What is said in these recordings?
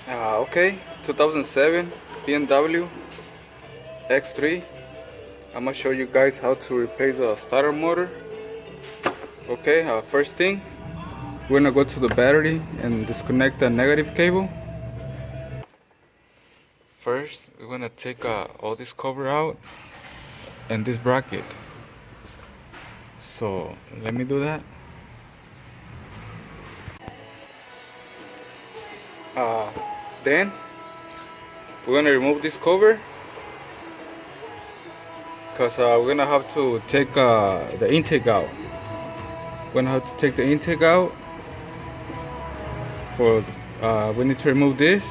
Okay, 2007 BMW X3. I'm gonna show you guys how to replace the starter motor. Okay, first thing, we're gonna go to the battery and disconnect the negative cable. First, we're gonna take all this cover out and this bracket. So let me do that. Then we're gonna remove this cover because we're gonna have to take the intake out. We're gonna have to take the intake out. We need to remove this,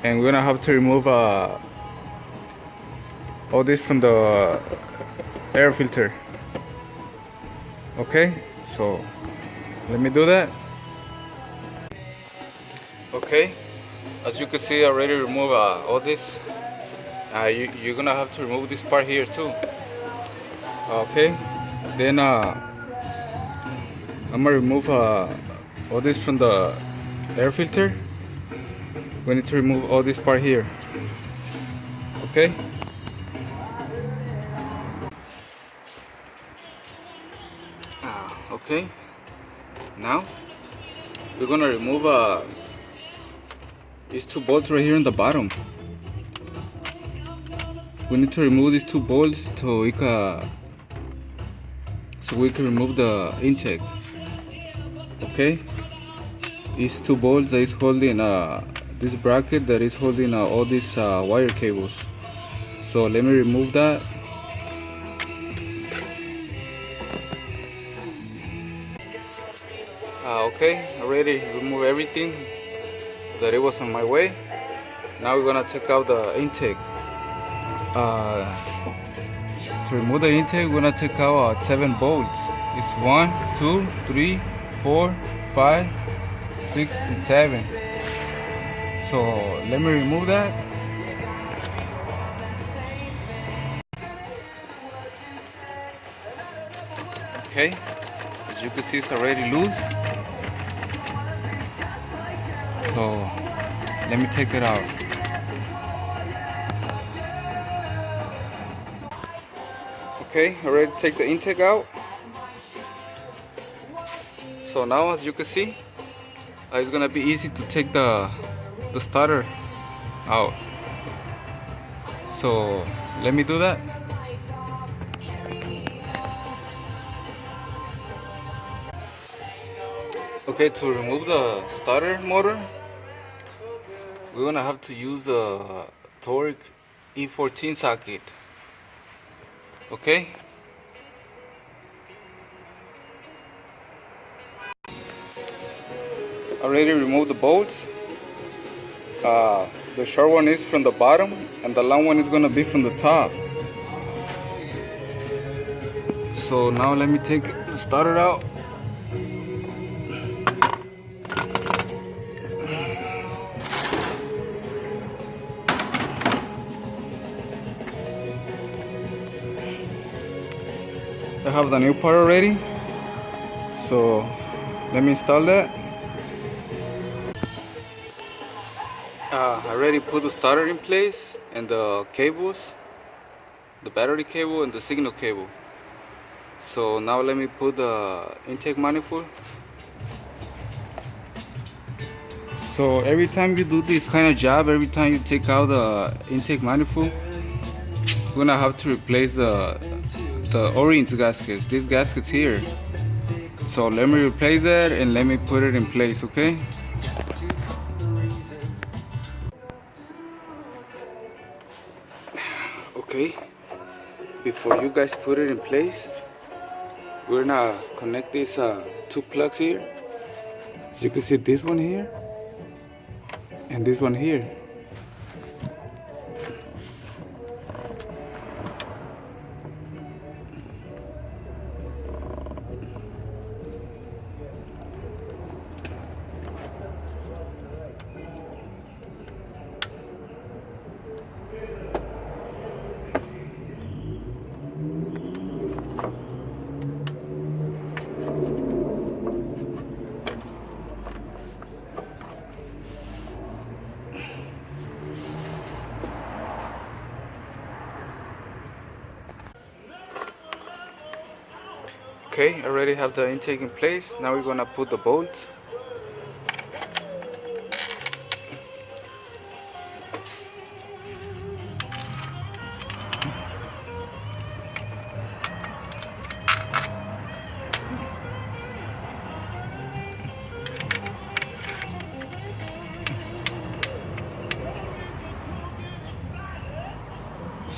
and we're gonna have to remove all this from the air filter. Okay, so let me do that. Okay, as you can see, I already removed all this. You're gonna have to remove this part here too. Okay, then I'm gonna remove all this from the air filter. We need to remove all this part here. Okay. Okay. Now we're gonna remove these two bolts right here in the bottom. We need to remove these two bolts so we can remove the intake. Okay, these two bolts that is holding this bracket that is holding all these wire cables. So let me remove that. Okay, already remove everything that it was on my way. Now we're gonna take out the intake. To remove the intake, we're gonna take out 7 bolts. It's 1, 2, 3, 4, 5, 6, and 7. So let me remove that. Okay, as you can see, it's already loose. So let me take it out. Okay, already take the intake out. So now, as you can see, it's gonna be easy to take the starter out. So let me do that. Okay, to remove the starter motor, we're gonna have to use a Torx E14 socket. Okay. Already removed the bolts. The short one is from the bottom and the long one is gonna be from the top. So now let me take the starter out. I have the new part already, so let me install that. I already put the starter in place and the cables, the battery cable and the signal cable. So now let me put the intake manifold. So every time you do this kind of job, every time you take out the intake manifold, we're gonna have to replace the O-rings gaskets, these gaskets here. So let me replace that and let me put it in place, okay? Okay, before you guys put it in place, we're gonna connect these 2 plugs here. As you can see, this one here and this one here. Okay, I already have the intake in place. Now we're gonna put the bolts.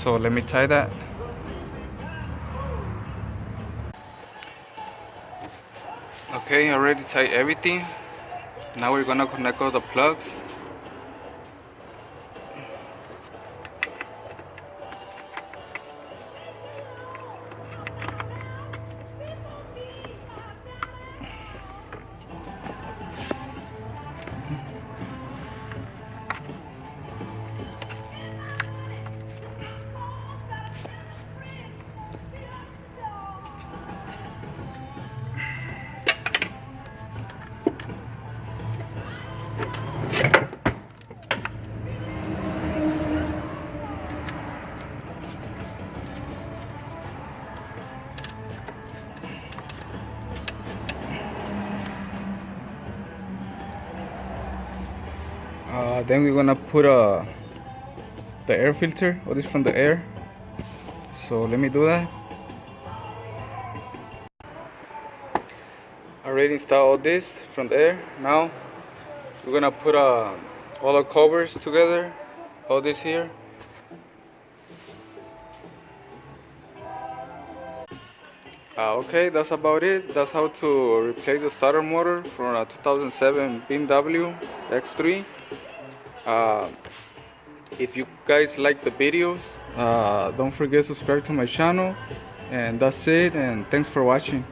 So let me tie that. Okay, I already tied everything. Now we're gonna connect all the plugs. Then we're gonna put the air filter, all this from the air. So let me do that. I already installed all this from the air. Now we're gonna put all the covers together, all this here. Okay, that's about it. That's how to replace the starter motor from a 2007 BMW X3. If you guys like the videos, don't forget to subscribe to my channel. And that's it, and thanks for watching.